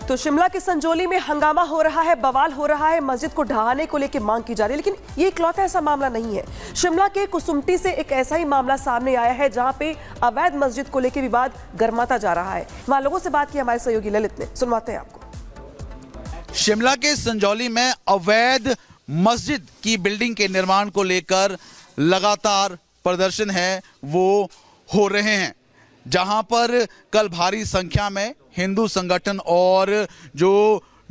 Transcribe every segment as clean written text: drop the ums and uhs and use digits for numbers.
तो शिमला के संजौली में हंगामा हो रहा है, बवाल हो रहा है, मस्जिद को ढहाने को लेकर मांग की जा रही है। लेकिन ये इकलौता ऐसा मामला नहीं है। शिमला के कुसुम्पटी से एक ऐसा ही मामला सामने आया है जहां पे अवैध मस्जिद को लेकर विवाद गर्माता जा रहा है। वहां लोगों से बात की हमारे सहयोगी ललित ने, सुनवाते हैं आपको। शिमला के संजौली में अवैध मस्जिद की बिल्डिंग के निर्माण को लेकर लगातार प्रदर्शन है वो हो रहे हैं, जहां पर कल भारी संख्या में हिंदू संगठन और जो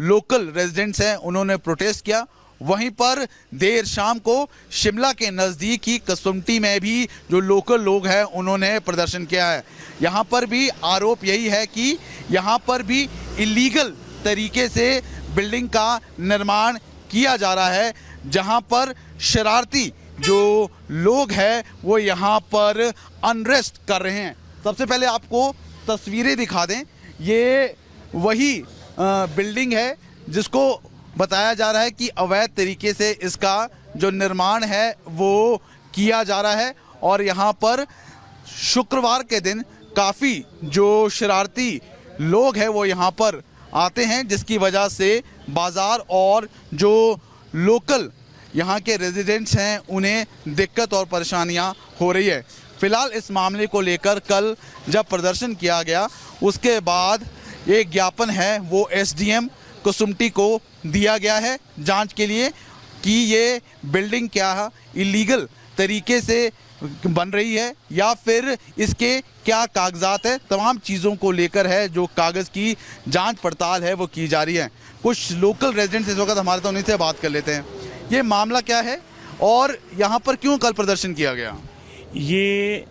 लोकल रेजिडेंट्स हैं उन्होंने प्रोटेस्ट किया। वहीं पर देर शाम को शिमला के नज़दीक ही कुसुम्पटी में भी जो लोकल लोग हैं उन्होंने प्रदर्शन किया है। यहां पर भी आरोप यही है कि यहां पर भी इलीगल तरीके से बिल्डिंग का निर्माण किया जा रहा है, जहां पर शरारती जो लोग हैं वो यहां पर अनरेस्ट कर रहे हैं। सबसे पहले आपको तस्वीरें दिखा दें, ये वही बिल्डिंग है जिसको बताया जा रहा है कि अवैध तरीके से इसका जो निर्माण है वो किया जा रहा है। और यहाँ पर शुक्रवार के दिन काफ़ी जो शरारती लोग हैं वो यहाँ पर आते हैं, जिसकी वजह से बाज़ार और जो लोकल यहाँ के रेजिडेंट्स हैं उन्हें दिक्कत और परेशानियाँ हो रही है। फिलहाल इस मामले को लेकर कल जब प्रदर्शन किया गया उसके बाद एक ज्ञापन है वो एसडीएम कुसुम्पटी को दिया गया है जांच के लिए कि ये बिल्डिंग क्या है, इलीगल तरीके से बन रही है या फिर इसके क्या कागजात है। तमाम चीज़ों को लेकर है जो कागज़ की जांच पड़ताल है वो की जा रही है। कुछ लोकल रेजिडेंट्स इस वक्त हमारे तो उन्हीं से बात कर लेते हैं। ये मामला क्या है और यहाँ पर क्यों कल प्रदर्शन किया गया? ये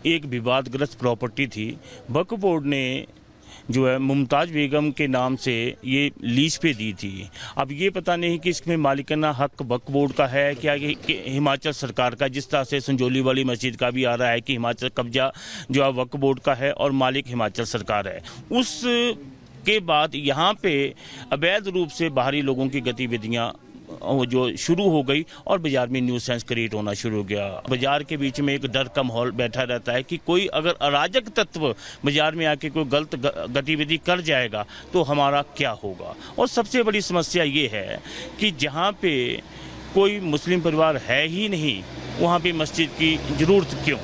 एक विवादग्रस्त प्रॉपर्टी थी। वक्फ बोर्ड ने जो है मुमताज़ बेगम के नाम से ये लीज पे दी थी। अब ये पता नहीं कि इसमें मालिकाना हक वक्फ बोर्ड का है क्या कि हिमाचल सरकार का, जिस तरह से संजौली वाली मस्जिद का भी आ रहा है कि हिमाचल कब्जा जो है वक्फ बोर्ड का है और मालिक हिमाचल सरकार है। उस के बाद यहाँ पे अवैध रूप से बाहरी लोगों की गतिविधियाँ जो शुरू हो गई और बाजार में न्यू सेंस क्रिएट होना शुरू हो गया। बाजार के बीच में एक डर का माहौल बैठा रहता है कि कोई अगर अराजक तत्व बाजार में आके कोई गलत गतिविधि कर जाएगा तो हमारा क्या होगा। और सबसे बड़ी समस्या ये है कि जहाँ पे कोई मुस्लिम परिवार है ही नहीं वहाँ पे मस्जिद की ज़रूरत क्यों?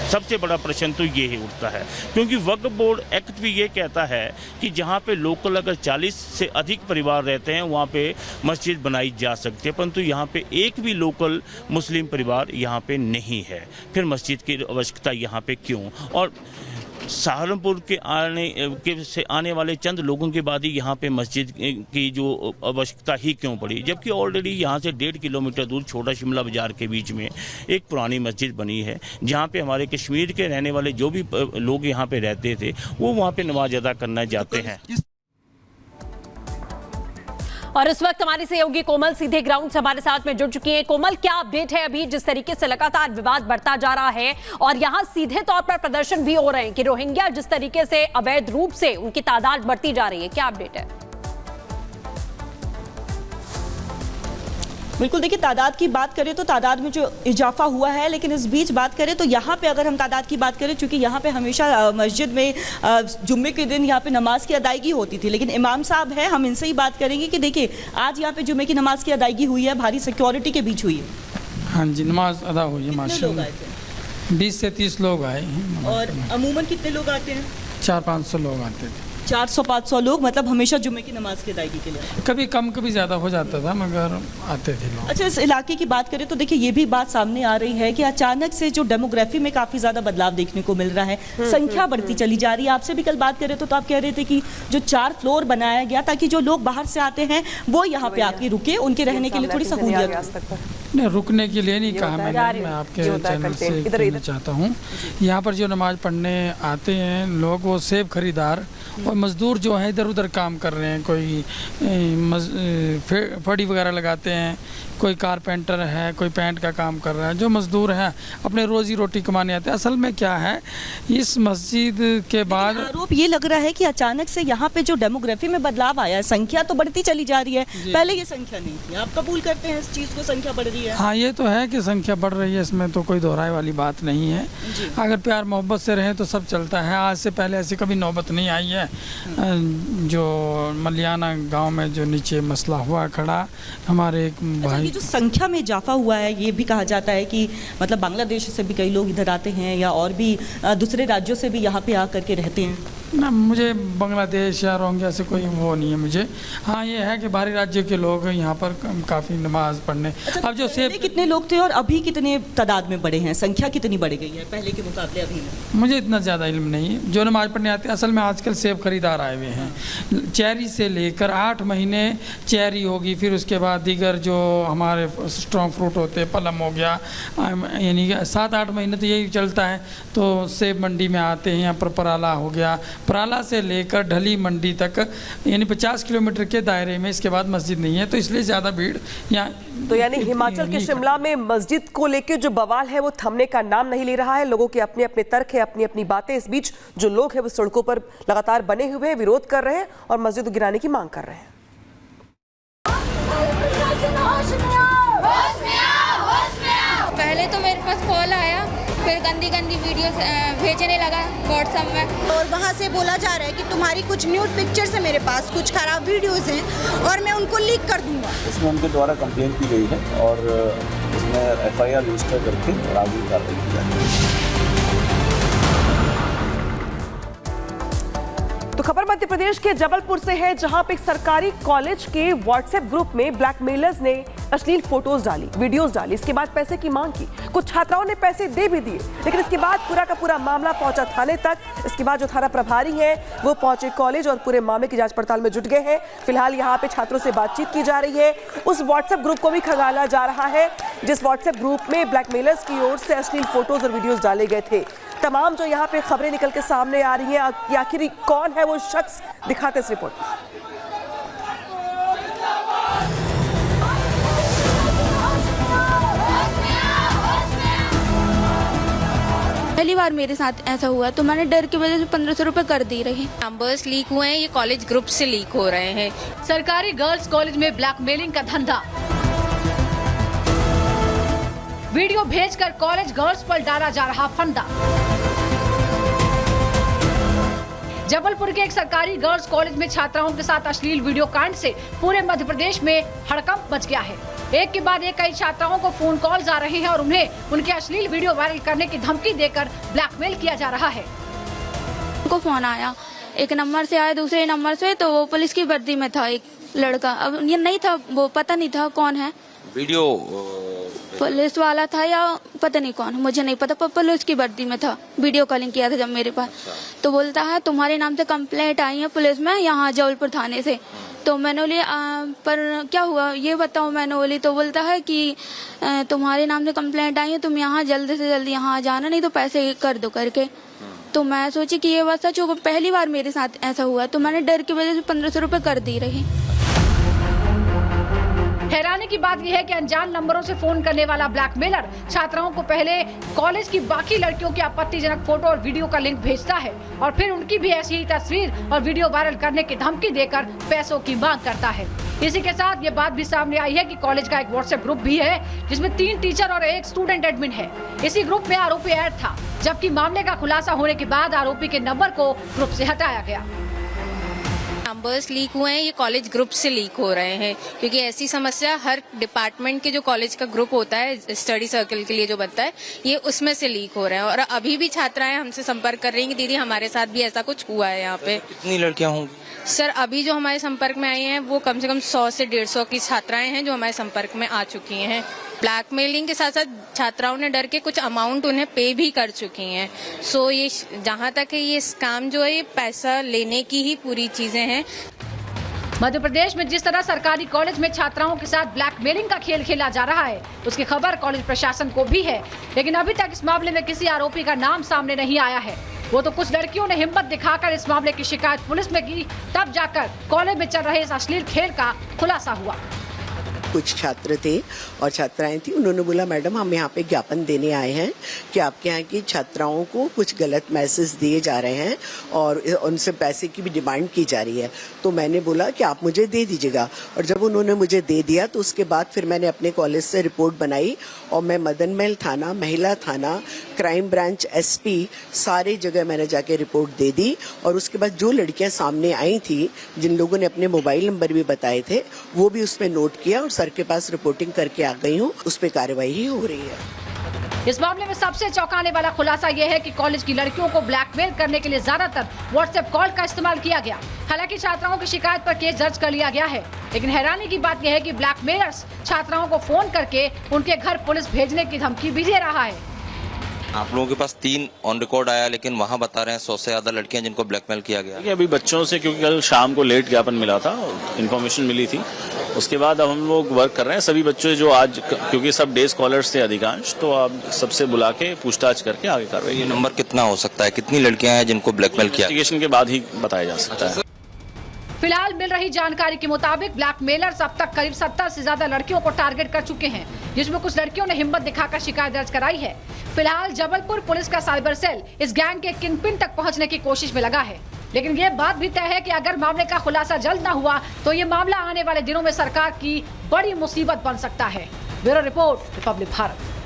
सबसे बड़ा प्रश्न तो ये ही उठता है, क्योंकि वक्फ बोर्ड एक्ट भी ये कहता है कि जहाँ पे लोकल अगर 40 से अधिक परिवार रहते हैं वहाँ पे मस्जिद बनाई जा सकती है, परंतु यहाँ पे एक भी लोकल मुस्लिम परिवार यहाँ पे नहीं है। फिर मस्जिद की आवश्यकता यहाँ पे क्यों? और सहारनपुर के आने वाले चंद लोगों के बाद ही यहाँ पे मस्जिद की जो आवश्यकता ही क्यों पड़ी, जबकि ऑलरेडी यहाँ से 1.5 किलोमीटर दूर छोटा शिमला बाजार के बीच में एक पुरानी मस्जिद बनी है, जहाँ पे हमारे कश्मीर के रहने वाले जो भी लोग यहाँ पे रहते थे वो वहाँ पे नमाज अदा करना जाते हैं। और इस वक्त हमारी सहयोगी कोमल सीधे ग्राउंड से हमारे साथ में जुड़ चुकी हैं। कोमल, क्या अपडेट है अभी जिस तरीके से लगातार विवाद बढ़ता जा रहा है और यहाँ सीधे तौर पर प्रदर्शन भी हो रहे हैं कि रोहिंग्या जिस तरीके से अवैध रूप से उनकी तादाद बढ़ती जा रही है, क्या अपडेट है? बिल्कुल, देखिए तादाद की बात करें तो तादाद में जो इजाफा हुआ है, लेकिन इस बीच बात करें तो यहाँ पे अगर हम तादाद की बात करें, चूंकि यहाँ पे हमेशा मस्जिद में जुम्मे के दिन यहाँ पे नमाज की अदायगी होती थी, लेकिन इमाम साहब है, हम इनसे ही बात करेंगे कि देखिए आज यहाँ पे जुम्मे की नमाज की अदायगी हुई है, भारी सिक्योरिटी के बीच हुई है। हाँ जी, नमाज अदा हुई है माशाल्लाह। 20 से 30 लोग आए हैं। और अमूमन कितने लोग आते हैं? 400-500 लोग आते थे। 400-500 लोग, मतलब हमेशा जुम्मे की नमाज की अदायगी के लिए? कभी कम कभी ज़्यादा हो जाता था मगर आते थे लोग। अच्छा, इस इलाके की बात करें तो देखिए ये भी बात सामने आ रही है कि अचानक से जो डेमोग्राफी में काफ़ी ज़्यादा बदलाव देखने को मिल रहा है, संख्या बढ़ती चली जा रही है। आपसे भी कल बात करें तो आप कह रहे थे कि जो 4 फ्लोर बनाया गया ताकि जो लोग बाहर से आते हैं वो यहाँ पे आके रुके, उनके रहने के लिए थोड़ी सहूलियत। नहीं, रुकने के लिए नहीं कहा मैंने, मैं आपके चैनल से कहना चाहता हूँ यहाँ पर जो नमाज पढ़ने आते हैं लोग वो सेब खरीदार और मज़दूर जो हैं इधर उधर काम कर रहे हैं, कोई फड़ी वगैरह लगाते हैं, कोई कारपेंटर है, कोई पेंट का काम कर रहा है, जो मजदूर हैं अपने रोजी रोटी कमाने आते हैं। असल में क्या है, इस मस्जिद के बाद आरोप ये लग रहा है कि अचानक से यहाँ पे जो डेमोग्राफी में बदलाव आया है, संख्या तो बढ़ती चली जा रही है, पहले ये संख्या नहीं थी। आप कबूल करते हैं इस चीज़ को, संख्या बढ़ रही है? हाँ, ये तो है कि संख्या बढ़ रही है, इसमें तो कोई दोहराए वाली बात नहीं है। अगर प्यार मोहब्बत से रहे तो सब चलता है। आज से पहले ऐसी कभी नौबत नहीं आई है। जो मलियाना गांव में जो नीचे मसला हुआ खड़ा, हमारे एक भाई, ये जो संख्या में इजाफा हुआ है, ये भी कहा जाता है कि मतलब बांग्लादेश से भी कई लोग इधर आते हैं या और भी दूसरे राज्यों से भी यहाँ पे आ करके रहते हैं। ना, मुझे बांग्लादेश या रोहिंग्या से कोई वो नहीं है मुझे। हाँ, ये है कि बाहरी राज्यों के लोग यहाँ पर काफ़ी नमाज पढ़ने। अब जो पहले कितने लोग थे और अभी कितने तादाद में बढ़े हैं, संख्या कितनी बढ़ गई है पहले के मुकाबले अभी में? मुझे इतना ज़्यादा इल्म नहीं। जो नमाज पढ़ने आते हैं, असल में आजकल सेब खरीदार आए हुए हैं। चेरी से लेकर 8 महीने चेरी होगी, फिर उसके बाद दीगर जो हमारे स्ट्रॉन्ग फ्रूट होते हैं, पलम हो गया, यानी 7-8 महीने तो यही चलता है। तो सेब मंडी में आते हैं, यहाँ पर पराला हो गया, पराला से लेकर ढली मंडी तक, यानी 50 किलोमीटर के दायरे में इसके बाद मस्जिद नहीं है, तो इसलिए ज़्यादा भीड़ यहाँ। तो यानी हिमाचल के शिमला में मस्जिद को लेकर जो बवाल है वो थमने का नाम नहीं ले रहा है। लोगों के अपने अपने तर्क है, अपनी अपनी बातें। इस बीच जो लोग हैं वो सड़कों पर लगातार बने हुए हैं, विरोध कर रहे हैं और मस्जिद गिराने की मांग कर रहे हैं। पहले तो मेरे पास कॉल आया, फिर गंदी गंदी वीडियो भेजने लगा व्हाट्सएप में, और वहाँ से बोला जा रहा है कि तुम्हारी कुछ न्यूड पिक्चर्स है मेरे पास, कुछ खराब वीडियोस हैं और मैं उनको लीक कर दूंगा। इसमें उनके द्वारा कंप्लेंट की गई है और इसमें FIR रजिस्टर करके और आगे कार्रवाई की जाएगी। तो खबर मध्य प्रदेश के जबलपुर से है, जहां पे एक सरकारी कॉलेज के व्हाट्सएप ग्रुप में ब्लैकमेलर्स ने अश्लील फोटोज डाली, वीडियोस डाली। इसके बाद पैसे की मांग की। कुछ छात्राओं ने पैसे दे भी दिए, लेकिन इसके बाद पूरा का पूरा मामला पहुंचा थाने तक। इसके बाद जो थाना प्रभारी हैं वो पहुंचे कॉलेज और पूरे मामले की जांच पड़ताल में जुट गए हैं। फिलहाल यहाँ पे छात्रों से बातचीत की जा रही है। उस व्हाट्सएप ग्रुप को भी खंगाला जा रहा है जिस व्हाट्सएप ग्रुप में ब्लैकमेलर्स की ओर से अश्लील फोटोज और वीडियोज डाले गए थे। तमाम जो यहाँ पे खबरें निकल के सामने आ रही हैं कि आखिर कौन है वो शख्स, दिखाते इस रिपोर्ट में। पहली बार मेरे साथ ऐसा हुआ तो मैंने डर की वजह से 1500 रुपए कर दी रही। नंबर्स लीक हुए हैं, ये कॉलेज ग्रुप से लीक हो रहे हैं। सरकारी गर्ल्स कॉलेज में ब्लैकमेलिंग का धंधा, वीडियो भेजकर कॉलेज गर्ल्स पर डाला जा रहा फंदा। जबलपुर के एक सरकारी गर्ल्स कॉलेज में छात्राओं के साथ अश्लील वीडियो कांड से पूरे मध्य प्रदेश में हड़कंप मच गया है। एक के बाद एक कई छात्राओं को फोन कॉल्स आ रहे हैं और उन्हें उनके अश्लील वीडियो वायरल करने की धमकी देकर ब्लैकमेल किया जा रहा है। उनको फोन आया, एक नंबर से आया, दूसरे नंबर से, तो वो पुलिस की वर्दी में था एक लड़का। अब ये नहीं था, वो पता नहीं था कौन है, वीडियो पुलिस वाला था या पता नहीं कौन, मुझे नहीं पता, पर पुलिस की वर्दी में था। वीडियो कॉलिंग किया था जब मेरे पास, तो बोलता है तुम्हारे नाम से कंप्लेंट आई है पुलिस में यहाँ जबलपुर थाने से। तो मैंने बोली पर क्या हुआ ये बताओ, मैंने बोली। तो बोलता है कि तुम्हारे नाम से कंप्लेंट आई है, तुम यहाँ जल्दी से जल्दी यहाँ आ जाना, नहीं तो पैसे कर दो करके। तो मैं सोची कि ये बात सच होगा, पहली बार मेरे साथ ऐसा हुआ, तो मैंने डर की वजह से 1500 रुपए कर दी रही। हैरानी की बात यह है कि अनजान नंबरों से फोन करने वाला ब्लैकमेलर छात्राओं को पहले कॉलेज की बाकी लड़कियों की आपत्तिजनक फोटो और वीडियो का लिंक भेजता है और फिर उनकी भी ऐसी ही तस्वीर और वीडियो वायरल करने की धमकी देकर पैसों की मांग करता है। इसी के साथ ये बात भी सामने आई है कि कॉलेज का एक व्हाट्सएप ग्रुप भी है जिसमें 3 टीचर और 1 स्टूडेंट एडमिन है। इसी ग्रुप में आरोपी ऐड था, जबकि मामले का खुलासा होने के बाद आरोपी के नंबर को ग्रुप से हटाया गया। नंबर्स लीक हुए हैं, ये कॉलेज ग्रुप से लीक हो रहे हैं, क्योंकि ऐसी समस्या हर डिपार्टमेंट के जो कॉलेज का ग्रुप होता है स्टडी सर्कल के लिए जो बनता है, ये उसमें से लीक हो रहे हैं। और अभी भी छात्राएं हमसे संपर्क कर रही हैं कि दीदी हमारे साथ भी ऐसा कुछ हुआ है यहाँ पे। कितनी लड़कियां होंगी? सर अभी जो हमारे संपर्क में आई हैं वो कम से कम 100 से 150 की छात्राएं हैं जो हमारे संपर्क में आ चुकी हैं। ब्लैकमेलिंग के साथ साथ छात्राओं ने डर के कुछ अमाउंट उन्हें पे भी कर चुकी हैं। सो ये जहाँ तक है ये स्कैम जो है ये पैसा लेने की ही पूरी चीजें हैं। मध्य प्रदेश में जिस तरह सरकारी कॉलेज में छात्राओं के साथ ब्लैकमेलिंग का खेल खेला जा रहा है उसकी खबर कॉलेज प्रशासन को भी है, लेकिन अभी तक इस मामले में किसी आरोपी का नाम सामने नहीं आया है। वो तो कुछ लड़कियों ने हिम्मत दिखाकर इस मामले की शिकायत पुलिस में की, तब जाकर कॉलेज में चल रहे इस अश्लील खेल का खुलासा हुआ। कुछ छात्र थे और छात्राएं थी, उन्होंने बोला मैडम हम यहाँ पे ज्ञापन देने आए हैं कि आपके यहाँ की छात्राओं को कुछ गलत मैसेज दिए जा रहे हैं और उनसे पैसे की भी डिमांड की जा रही है। तो मैंने बोला कि आप मुझे दे दीजिएगा, और जब उन्होंने मुझे दे दिया तो उसके बाद फिर मैंने अपने कॉलेज से रिपोर्ट बनाई और मैं मदन महल थाना, महिला थाना, क्राइम ब्रांच, SP सारे जगह मैंने जाके रिपोर्ट दे दी। और उसके बाद जो लड़कियां सामने आई थी, जिन लोगों ने अपने मोबाइल नंबर भी बताए थे, वो भी उसमें नोट किया और सर के पास रिपोर्टिंग करके आ गई हूँ। उस पर कार्रवाई हो रही है। इस मामले में सबसे चौंकाने वाला खुलासा यह है कि कॉलेज की लड़कियों को ब्लैकमेल करने के लिए ज्यादातर व्हाट्सएप कॉल का इस्तेमाल किया गया। हालांकि छात्राओं की शिकायत पर केस दर्ज कर लिया गया है, लेकिन हैरानी की बात यह है कि ब्लैकमेलर्स छात्राओं को फोन करके उनके घर पुलिस भेजने की धमकी भी दे रहा है। आप लोगों के पास 3 ऑन रिकॉर्ड आया, लेकिन वहाँ बता रहे हैं 100 से ज्यादा लड़कियां जिनको ब्लैकमेल किया गया। अभी बच्चों से, क्योंकि कल शाम को लेट ज्ञापन मिला था, इन्फॉर्मेशन मिली थी, उसके बाद अब हम लोग वर्क कर रहे हैं। सभी बच्चे जो आज, क्योंकि सब डे स्कॉलर्स थे अधिकांश, तो अब सबसे बुला के पूछताछ करके आगे कार्रवाई। ये नंबर कितना हो सकता है, कितनी लड़कियां हैं जिनको ब्लैकमेल किया? इन्वेस्टिगेशन के बाद ही बताया जा सकता है। फिलहाल मिल रही जानकारी के मुताबिक ब्लैकमेलर्स अब तक करीब 70 से ज्यादा लड़कियों को टारगेट कर चुके हैं, जिसमें कुछ लड़कियों ने हिम्मत दिखाकर शिकायत दर्ज कराई है। फिलहाल जबलपुर पुलिस का साइबर सेल इस गैंग के किंगपिन तक पहुंचने की कोशिश में लगा है, लेकिन ये बात भी तय है कि अगर मामले का खुलासा जल्द न हुआ तो ये मामला आने वाले दिनों में सरकार की बड़ी मुसीबत बन सकता है। Bureau report, Republic Bharat.